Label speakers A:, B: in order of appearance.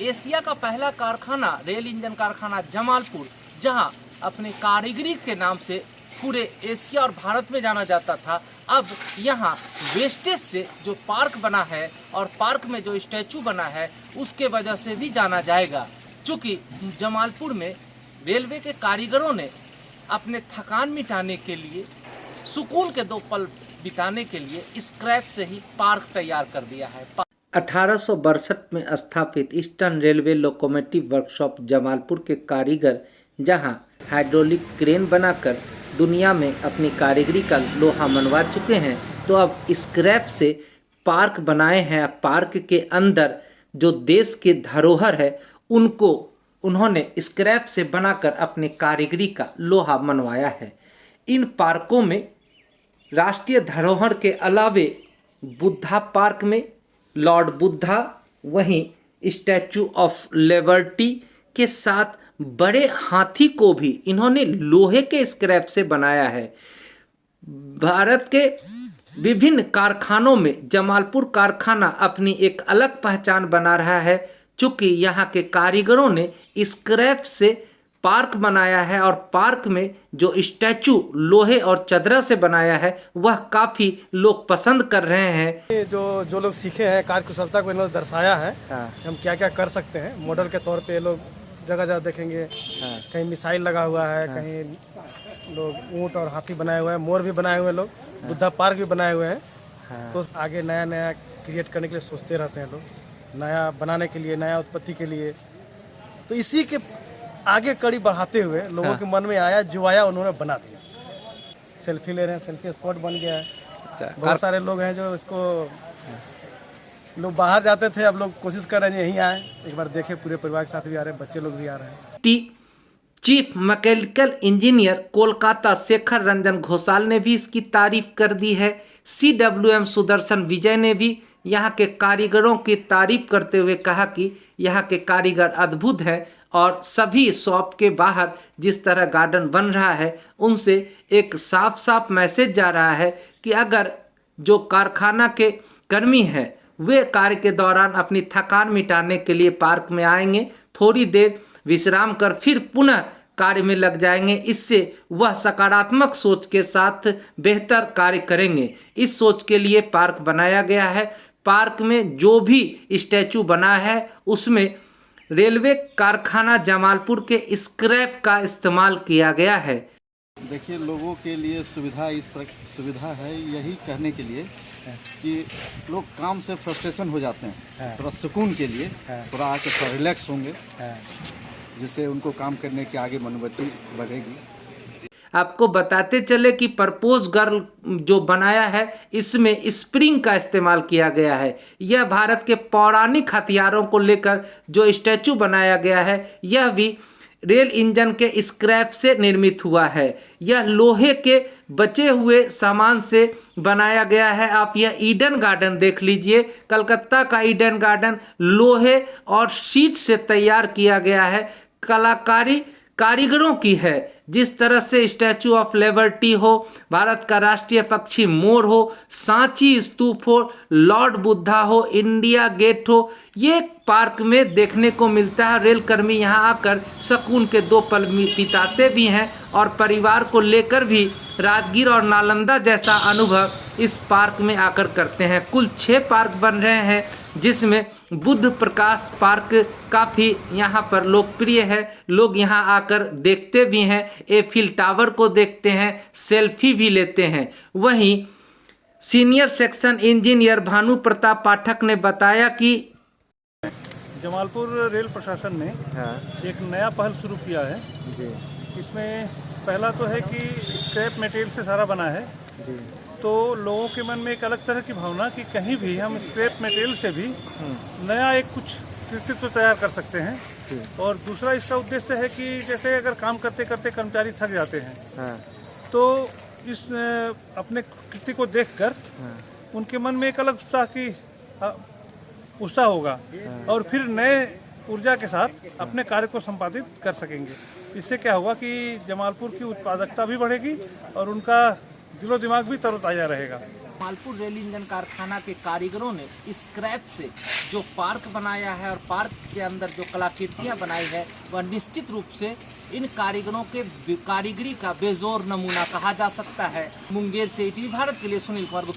A: Asia का पहला कारखाना रेल इंजन कारखाना जमालपुर, जहां अपने कारीगरी के नाम से पूरे एशिया और भारत में जाना जाता था, अब यहाँ वेस्टेज से जो पार्क बना है और पार्क में जो स्टैचू बना है उसके वजह से भी जाना जाएगा। चूँकि जमालपुर में रेलवे के कारीगरों ने अपने थकान मिटाने के लिए, सुकून के 2 पल बिताने के लिए स्क्रैप से ही पार्क तैयार कर दिया है।
B: 1862 में स्थापित eastern railway locomotive workshop Jamalpur के कारीगर जहां हाइड्रोलिक क्रेन बनाकर दुनिया में अपनी कारीगरी का लोहा मनवा चुके हैं, तो अब स्क्रैप से पार्क बनाए हैं। पार्क के अंदर जो देश के धरोहर है उनको उन्होंने स्क्रैप से बनाकर अपने कारीगरी का लोहा मनवाया है। इन पार्कों में राष्ट्रीय धरोहर के अलावे बुद्धा पार्क में लॉर्ड बुद्धा, वहीं स्टैचू ऑफ लिबर्टी के साथ बड़े हाथी को भी इन्होंने लोहे के स्क्रैप से बनाया है। भारत के विभिन्न कारखानों में जमालपुर कारखाना अपनी एक अलग पहचान बना रहा है, चूँकि यहाँ के कारीगरों ने स्क्रैप से पार्क बनाया है और पार्क में जो स्टैचू लोहे और चदरा से बनाया है वह काफ़ी लोग पसंद कर रहे हैं।
C: जो लोग सीखे हैं कार कुशलता को इन्होंने दर्शाया है। हम क्या क्या कर सकते हैं मॉडल के तौर पे लोग जगह जगह देखेंगे। कहीं मिसाइल लगा हुआ है, कहीं लोग ऊँट और हाथी बनाए हुए हैं, मोर भी बनाए हुए हैं, लोग बुद्धा पार्क भी बनाए हुए हैं। तो आगे नया नया क्रिएट करने के लिए सोचते रहते हैं लोग, नया बनाने के लिए, नया उत्पत्ति के लिए। तो इसी के आगे कड़ी बढ़ाते हुए लोगों के मन में आया, जो आया उन्होंने बना दिया। सेल्फी ले रहे हैं, सेल्फी स्पॉट बन गया है। बहुत सारे लोग हैं जो इसको, लोग बाहर जाते थे, अब लोग कोशिश कर रहे हैं यहीं आए, एक बार देखे। पूरे परिवार के साथ भी आ रहे हैं, बच्चे लोग भी आ रहे हैं।
B: Chief mechanical engineer Kolkata Shekhar Ranjan Ghoshal ने भी इसकी तारीफ कर दी है। CWM सुदर्शन विजय ने भी यहाँ के कारीगरों की तारीफ करते हुए कहा कि यहाँ के कारीगर अद्भुत हैं और सभी शॉप के बाहर जिस तरह गार्डन बन रहा है उनसे एक साफ साफ मैसेज जा रहा है कि अगर जो कारखाना के कर्मी हैं वे कार्य के दौरान अपनी थकान मिटाने के लिए पार्क में आएंगे, थोड़ी देर विश्राम कर फिर पुनः कार्य में लग जाएंगे, इससे वह सकारात्मक सोच के साथ बेहतर कार्य करेंगे। इस सोच के लिए पार्क बनाया गया है। पार्क में जो भी स्टैचू बना है उसमें रेलवे कारखाना जमालपुर के स्क्रैप का इस्तेमाल किया गया है।
D: देखिए, लोगों के लिए सुविधा है यही कहने के लिए कि लोग काम से फ्रस्ट्रेशन हो जाते हैं, थोड़ा सुकून के लिए थोड़ा आके थोड़ा रिलैक्स होंगे, जिससे उनको काम करने की आगे मनोवृत्ति बढ़ेगी।
B: आपको बताते चले कि परपोज गर्ल जो बनाया है इसमें स्प्रिंग का इस्तेमाल किया गया है। यह भारत के पौराणिक हथियारों को लेकर जो स्टैचू बनाया गया है यह भी रेल इंजन के स्क्रैप से निर्मित हुआ है। यह लोहे के बचे हुए सामान से बनाया गया है। आप यह ईडन गार्डन देख लीजिए, कलकत्ता का ईडन गार्डन लोहे और शीट से तैयार किया गया है। कलाकारी कारीगरों की है। जिस तरह से स्टैचू ऑफ लिबर्टी हो, भारत का राष्ट्रीय पक्षी मोर हो, सांची स्तूप हो, लॉर्ड बुद्धा हो, इंडिया गेट हो, ये पार्क में देखने को मिलता है। रेलकर्मी यहाँ आकर सुकून के 2 पल बिताते भी हैं और परिवार को लेकर भी राजगीर और नालंदा जैसा अनुभव इस पार्क में आकर करते हैं। कुल 6 पार्क बन रहे हैं, जिसमें बुद्ध प्रकाश पार्क काफ़ी यहाँ पर लोकप्रिय है। लोग यहाँ आकर देखते भी हैं, एफिल टावर को देखते हैं, सेल्फी भी लेते हैं। वहीं senior section engineer Bhanu Pratap Pathak ने बताया कि
C: जमालपुर रेल प्रशासन ने एक नया पहल शुरू किया है जी। इसमें पहला तो है कि स्क्रैप मटेरियल से सारा बना है जी। तो लोगों के मन में एक अलग तरह की भावना कि कहीं भी हम स्क्रैप मटेरियल से भी नया एक कुछ कृतित्व तैयार कर सकते हैं। और दूसरा इसका उद्देश्य है कि जैसे अगर काम करते करते कर्मचारी थक जाते हैं तो इस अपने कृति को देखकर उनके मन में एक अलग उत्साह होगा और फिर नए ऊर्जा के साथ अपने कार्य को संपादित कर सकेंगे। इससे क्या होगा कि जमालपुर की उत्पादकता भी बढ़ेगी और उनका दिलो दिमाग भी तरोताज़ा रहेगा।
A: जमालपुर रेल इंजन कारखाना के कारीगरों ने स्क्रैप से जो पार्क बनाया है और पार्क के अंदर जो कलाकृतियाँ बनाई है वह निश्चित रूप से इन कारीगरों के कारीगरी का बेजोर नमूना कहा जा सकता है। मुंगेर से ईटीवी भारत के लिए सुनील कुमार गुप्ता।